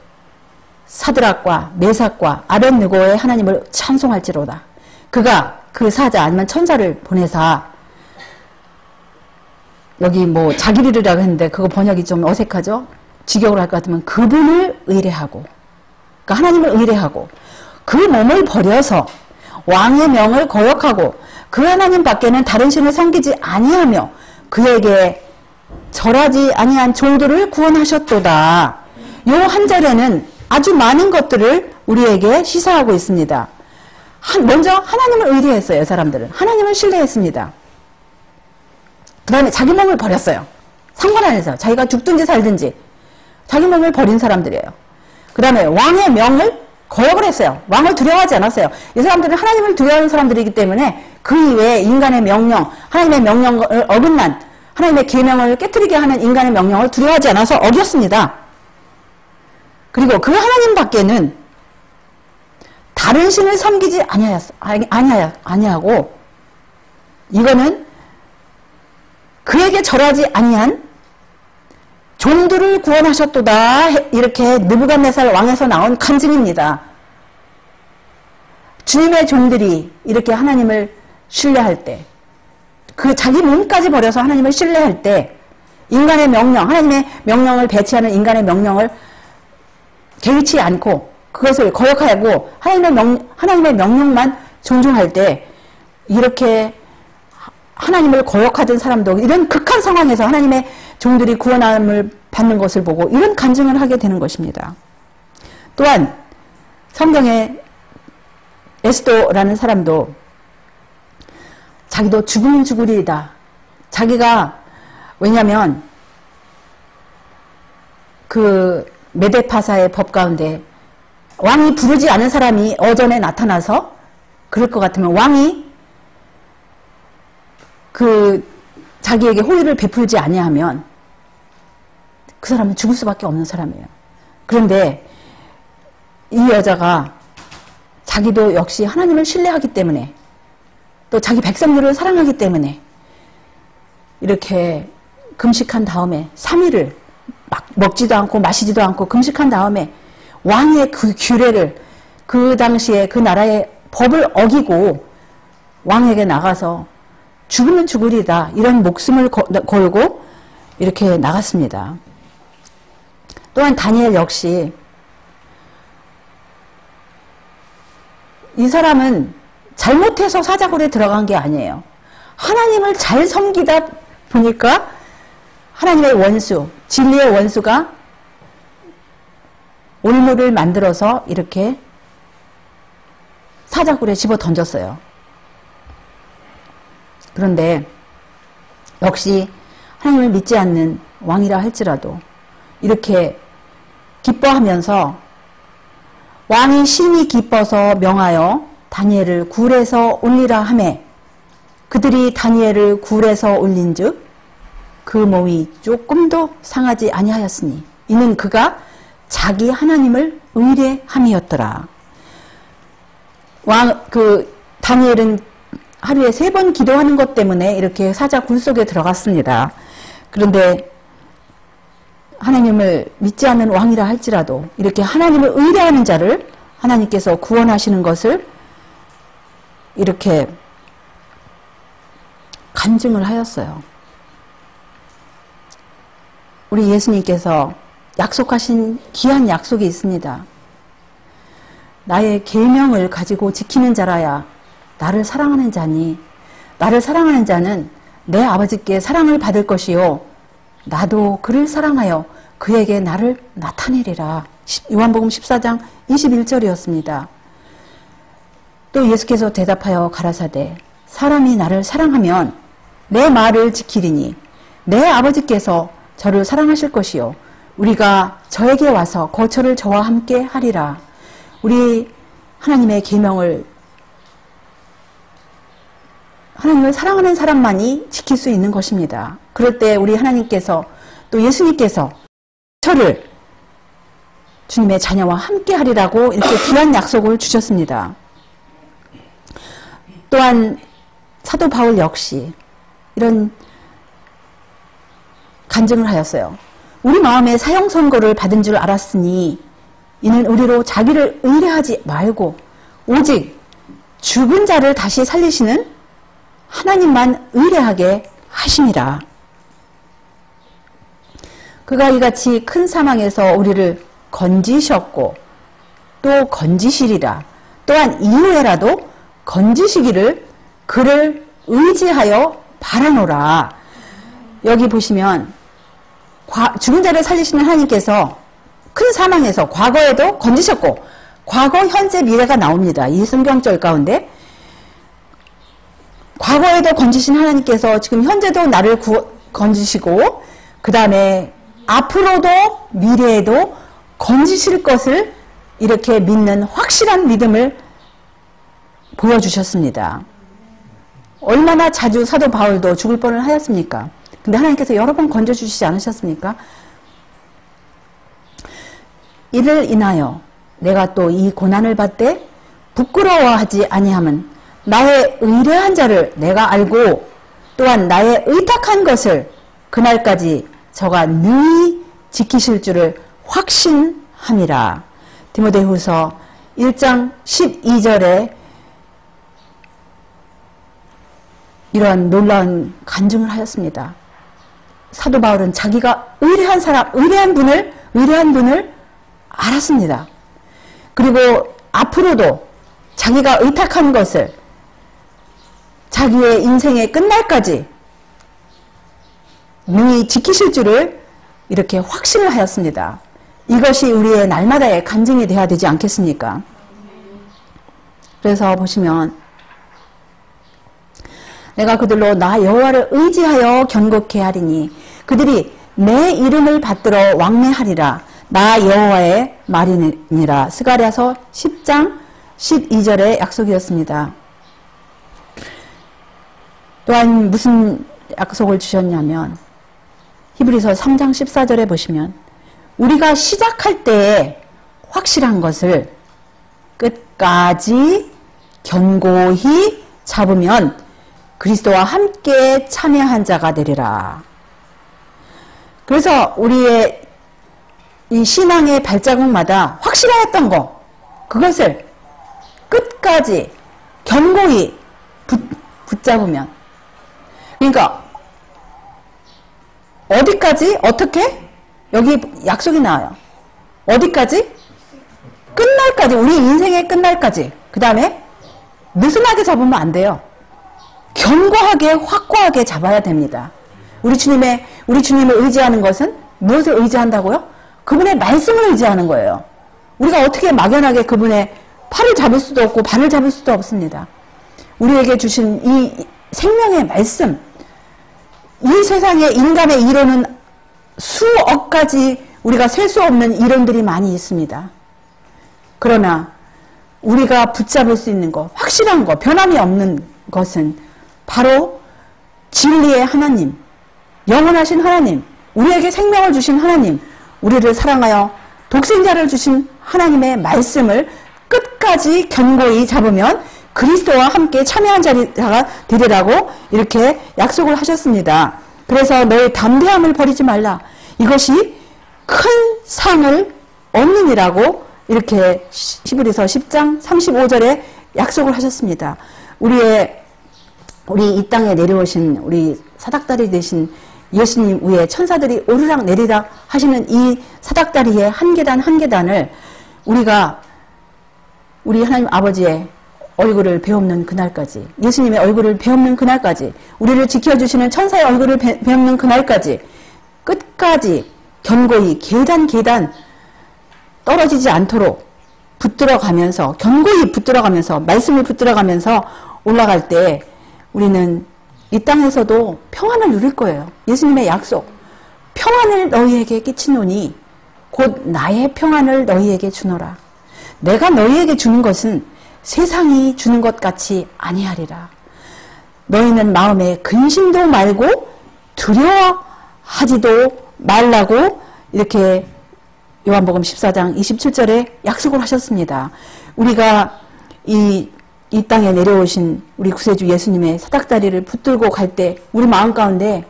사드락과 메삭과 아벳느고의 하나님을 찬송할지로다. 그가 그 사자 아니면 천사를 보내사 여기 뭐 자기를이라고 했는데 그거 번역이 좀 어색하죠? 직역을 할 것 같으면 그분을 의뢰하고, 그러니까 하나님을 의뢰하고 그 몸을 버려서 왕의 명을 거역하고 그 하나님 밖에는 다른 신을 섬기지 아니하며 그에게 절하지 아니한 종들을 구원하셨도다. 요 한 절에는 아주 많은 것들을 우리에게 시사하고 있습니다. 먼저 하나님을 의뢰했어요. 사람들은 하나님을 신뢰했습니다. 그 다음에 자기 몸을 버렸어요. 상관 안 해서 자기가 죽든지 살든지 자기 몸을 버린 사람들이에요. 그 다음에 왕의 명을 거역을 했어요. 왕을 두려워하지 않았어요. 이 사람들은 하나님을 두려워하는 사람들이기 때문에 그 이외에 인간의 명령, 하나님의 명령을 어긋난, 하나님의 계명을 깨트리게 하는 인간의 명령을 두려워하지 않아서 어겼습니다. 그리고 그 하나님 밖에는 다른 신을 섬기지 아니하고 이거는 그에게 절하지 아니한 종들을 구원하셨도다. 이렇게 느부갓네살 왕에서 나온 간증입니다. 주님의 종들이 이렇게 하나님을 신뢰할 때, 그 자기 몸까지 버려서 하나님을 신뢰할 때 인간의 명령, 하나님의 명령을 배치하는 인간의 명령을 개의치 않고 그것을 거역하고 하나님의 명령만 존중할 때 이렇게 하나님을 거역하던 사람도 이런 극한 상황에서 하나님의 종들이 구원함을 받는 것을 보고 이런 간증을 하게 되는 것입니다. 또한 성경에 에스더라는 사람도 자기도 죽으면 죽으리이다. 자기가 왜냐하면 그 메데파사의 법 가운데 왕이 부르지 않은 사람이 어전에 나타나서 그럴 것 같으면 왕이 그 자기에게 호의를 베풀지 아니하면 그 사람은 죽을 수밖에 없는 사람이에요. 그런데 이 여자가 자기도 역시 하나님을 신뢰하기 때문에 또 자기 백성들을 사랑하기 때문에 이렇게 금식한 다음에 3일을 막 먹지도 않고 마시지도 않고 금식한 다음에 왕의 그 규례를 그 당시에 그 나라의 법을 어기고 왕에게 나가서 죽으면 죽으리다 이런 목숨을 걸고 이렇게 나갔습니다. 또한 다니엘 역시 이 사람은 잘못해서 사자굴에 들어간 게 아니에요. 하나님을 잘 섬기다 보니까 하나님의 원수, 진리의 원수가 올무를 만들어서 이렇게 사자굴에 집어 던졌어요. 그런데 역시 하나님을 믿지 않는 왕이라 할지라도 이렇게 기뻐하면서 왕이 심히 기뻐서 명하여 다니엘을 굴에서 올리라 하매 그들이 다니엘을 굴에서 올린즉 그 몸이 조금도 상하지 아니하였으니 이는 그가 자기 하나님을 의뢰함이었더라. 다니엘은 하루에 3번 기도하는 것 때문에 이렇게 사자 굴 속에 들어갔습니다. 그런데 하나님을 믿지 않는 왕이라 할지라도 이렇게 하나님을 의뢰하는 자를 하나님께서 구원하시는 것을 이렇게 간증을 하였어요. 우리 예수님께서 약속하신 귀한 약속이 있습니다. 나의 계명을 가지고 지키는 자라야 나를 사랑하는 자니 나를 사랑하는 자는 내 아버지께 사랑을 받을 것이요 나도 그를 사랑하여 그에게 나를 나타내리라. 요한복음 14장 21절이었습니다. 또 예수께서 대답하여 가라사대 사람이 나를 사랑하면 내 말을 지키리니 내 아버지께서 저를 사랑하실 것이요 우리가 저에게 와서 거처를 저와 함께 하리라. 우리 하나님의 계명을 하나님을 사랑하는 사람만이 지킬 수 있는 것입니다. 그럴 때 우리 하나님께서 또 예수님께서 저를 주님의 자녀와 함께 하리라고 이렇게 귀한 약속을 주셨습니다. 또한 사도 바울 역시 이런 간증을 하였어요. 우리 마음에 사형 선고를 받은 줄 알았으니 이는 우리로 자기를 의뢰하지 말고 오직 죽은 자를 다시 살리시는 하나님만 의뢰하게 하심이라. 그가 이같이 큰 사망에서 우리를 건지셨고 또 건지시리라. 또한 이후에라도 건지시기를 그를 의지하여 바라노라. 여기 보시면 죽은 자를 살리시는 하나님께서 큰 사망에서 과거에도 건지셨고 과거, 현재, 미래가 나옵니다. 이 성경절 가운데 과거에도 건지신 하나님께서 지금 현재도 나를 건지시고 그 다음에 앞으로도 미래에도 건지실 것을 이렇게 믿는 확실한 믿음을 보여주셨습니다. 얼마나 자주 사도 바울도 죽을 뻔을 하였습니까? 근데 하나님께서 여러 번 건져주시지 않으셨습니까? 이를 인하여 내가 또 이 고난을 받되 부끄러워하지 아니함은 나의 의뢰한 자를 내가 알고 또한 나의 의탁한 것을 그날까지 저가 능히 지키실 줄을 확신함이라. 디모데후서 1장 12절에 이러한 놀라운 간증을 하였습니다. 사도 바울은 자기가 의뢰한 사람, 의뢰한 분을 알았습니다. 그리고 앞으로도 자기가 의탁한 것을 자기의 인생의 끝날까지 능히 지키실 줄을 이렇게 확신을 하였습니다. 이것이 우리의 날마다의 간증이 되어야 되지 않겠습니까? 그래서 보시면 내가 그들로 나 여호와를 의지하여 견고케 하리니 그들이 내 이름을 받들어 왕래하리라. 나 여호와의 말이니라. 스가랴서 10장 12절의 약속이었습니다. 또한 무슨 약속을 주셨냐면 히브리서 3장 14절에 보시면 우리가 시작할 때에 확실한 것을 끝까지 견고히 잡으면 그리스도와 함께 참여한 자가 되리라. 그래서 우리의 이 신앙의 발자국마다 확실했던 거, 그것을 끝까지 견고히 붙잡으면, 그러니까 어디까지 어떻게 여기 약속이 나와요. 어디까지? 끝날까지, 우리 인생의 끝날까지. 그 다음에 느슨하게 잡으면 안 돼요. 견고하게 확고하게 잡아야 됩니다. 우리 주님을 의지하는 것은 무엇을 의지한다고요? 그분의 말씀을 의지하는 거예요. 우리가 어떻게 막연하게 그분의 팔을 잡을 수도 없고 발을 잡을 수도 없습니다. 우리에게 주신 이 생명의 말씀, 이 세상에 인간의 이론은 수억 가지 우리가 셀 수 없는 이론들이 많이 있습니다. 그러나 우리가 붙잡을 수 있는 것, 확실한 것, 변함이 없는 것은 바로 진리의 하나님, 영원하신 하나님, 우리에게 생명을 주신 하나님, 우리를 사랑하여 독생자를 주신 하나님의 말씀을 끝까지 견고히 잡으면 그리스도와 함께 참여한 자가 되리라고 이렇게 약속을 하셨습니다. 그래서 너의 담대함을 버리지 말라. 이것이 큰 상을 얻느니라고 이렇게 히브리서 10장 35절에 약속을 하셨습니다. 우리 이 땅에 내려오신 우리 사닥다리 되신 예수님 위에 천사들이 오르락 내리락 하시는 이 사닥다리의 한 계단 한 계단을 우리가 우리 하나님 아버지의 얼굴을 베옵는 그날까지, 예수님의 얼굴을 베옵는 그날까지, 우리를 지켜주시는 천사의 얼굴을 베옵는 그날까지 끝까지 견고히 계단 떨어지지 않도록 붙들어가면서, 견고히 붙들어가면서, 말씀을 붙들어가면서 올라갈 때 우리는 이 땅에서도 평안을 누릴 거예요. 예수님의 약속, 평안을 너희에게 끼치노니 곧 나의 평안을 너희에게 주노라. 내가 너희에게 주는 것은 세상이 주는 것 같이 아니하리라. 너희는 마음에 근심도 말고 두려워하지도 말라고 이렇게 요한복음 14장 27절에 약속을 하셨습니다. 우리가 이 땅에 내려오신 우리 구세주 예수님의 사닥다리를 붙들고 갈 때 우리 마음 가운데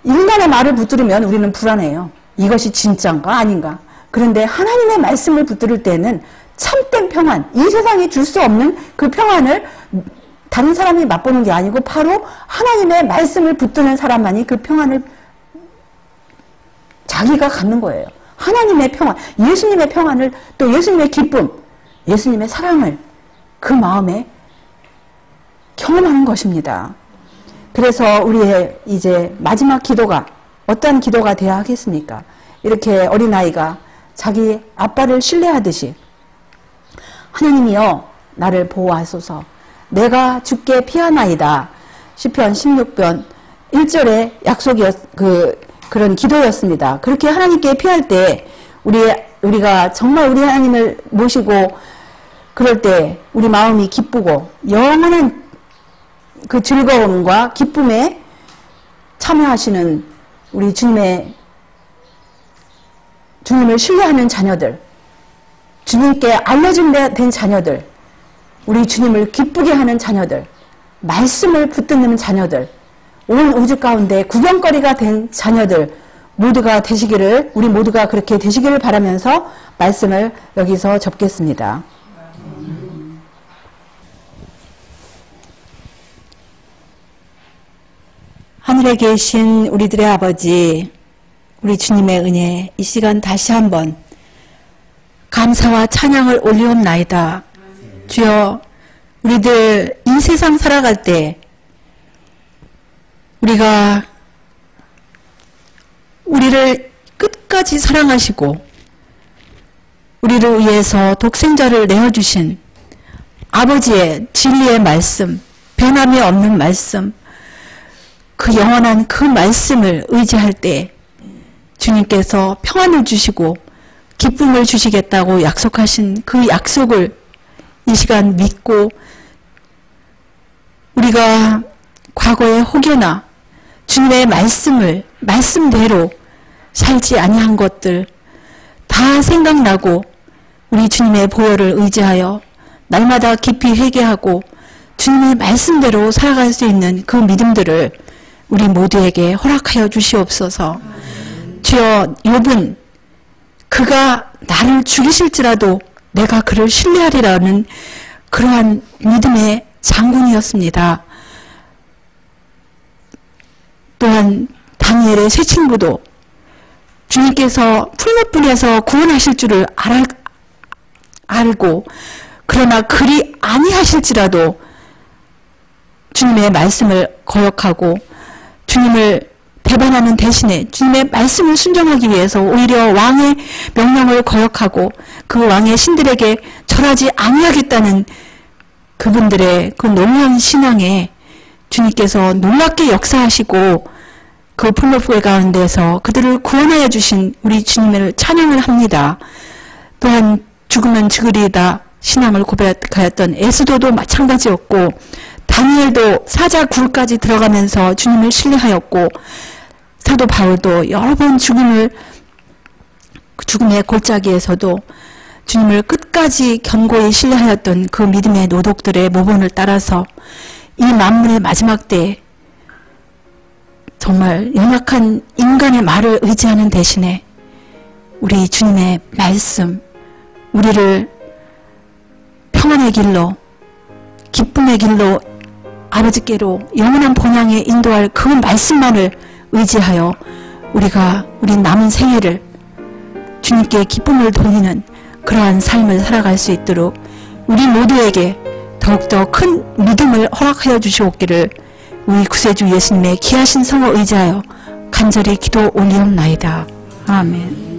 인간의 말을 붙들으면 우리는 불안해요. 이것이 진짜인가 아닌가. 그런데 하나님의 말씀을 붙들 때는 참된 평안, 이 세상이 줄 수 없는 그 평안을 다른 사람이 맛보는 게 아니고 바로 하나님의 말씀을 붙드는 사람만이 그 평안을 자기가 갖는 거예요. 하나님의 평안, 예수님의 평안을, 또 예수님의 기쁨, 예수님의 사랑을 그 마음에 경험하는 것입니다. 그래서 우리의 이제 마지막 기도가 어떤 기도가 되어야 하겠습니까? 이렇게 어린아이가 자기 아빠를 신뢰하듯이 하나님이여 나를 보호하소서, 내가 주께 피하나이다. 시편 16편 1절의 그런 기도였습니다. 그렇게 하나님께 피할 때 우리가 정말 우리 하나님을 모시고 그럴 때 우리 마음이 기쁘고 영원한 그 즐거움과 기쁨에 참여하시는 우리 주님을 신뢰하는 자녀들, 주님께 알려진 자녀들, 우리 주님을 기쁘게 하는 자녀들, 말씀을 붙드는 자녀들, 온 우주 가운데 구경거리가 된 자녀들 모두가 되시기를, 우리 모두가 그렇게 되시기를 바라면서 말씀을 여기서 접겠습니다. 하늘에 계신 우리들의 아버지, 우리 주님의 은혜, 이 시간 다시 한번 감사와 찬양을 올리옵나이다. 주여, 우리들 이 세상 살아갈 때 우리가 우리를 끝까지 사랑하시고 우리를 위해서 독생자를 내어주신 아버지의 진리의 말씀, 변함이 없는 말씀, 그 영원한 그 말씀을 의지할 때 주님께서 평안을 주시고 기쁨을 주시겠다고 약속하신 그 약속을 이 시간 믿고, 우리가 과거의 혹여나 주님의 말씀대로 살지 아니한 것들 다 생각나고 우리 주님의 보혈을 의지하여 날마다 깊이 회개하고 주님의 말씀대로 살아갈 수 있는 그 믿음들을 우리 모두에게 허락하여 주시옵소서. 주여, 욥은 그가 나를 죽이실지라도 내가 그를 신뢰하리라는 그러한 믿음의 장군이었습니다. 또한 다니엘의 세 친구도 주님께서 풀무불에서 구원하실 줄을 알고, 그러나 그리 아니하실지라도 주님의 말씀을 거역하고 주님을 배반하는 대신에 주님의 말씀을 순종하기 위해서 오히려 왕의 명령을 거역하고 그 왕의 신들에게 절하지 아니하겠다는 그분들의 그 놀라운 신앙에 주님께서 놀랍게 역사하시고 그 풀무불 가운데서 그들을 구원하여 주신 우리 주님을 찬양을 합니다. 또한 죽으면 죽으리이다 신앙을 고백하였던 에스더도 마찬가지였고, 다니엘도 사자 굴까지 들어가면서 주님을 신뢰하였고, 사도 바울도 여러 번 죽음의 골짜기에서도 주님을 끝까지 견고히 신뢰하였던 그 믿음의 노독들의 모본을 따라서 이 만물의 마지막 때에 정말 연약한 인간의 말을 의지하는 대신에 우리 주님의 말씀, 우리를 평안의 길로, 기쁨의 길로, 아버지께로 영원한 본향에 인도할 그 말씀만을 의지하여 우리 남은 생애를 주님께 기쁨을 돌리는 그러한 삶을 살아갈 수 있도록 우리 모두에게 더욱더 큰 믿음을 허락하여 주시옵기를 우리 구세주 예수님의 귀하신 성을 의지하여 간절히 기도 올리옵나이다. 아멘.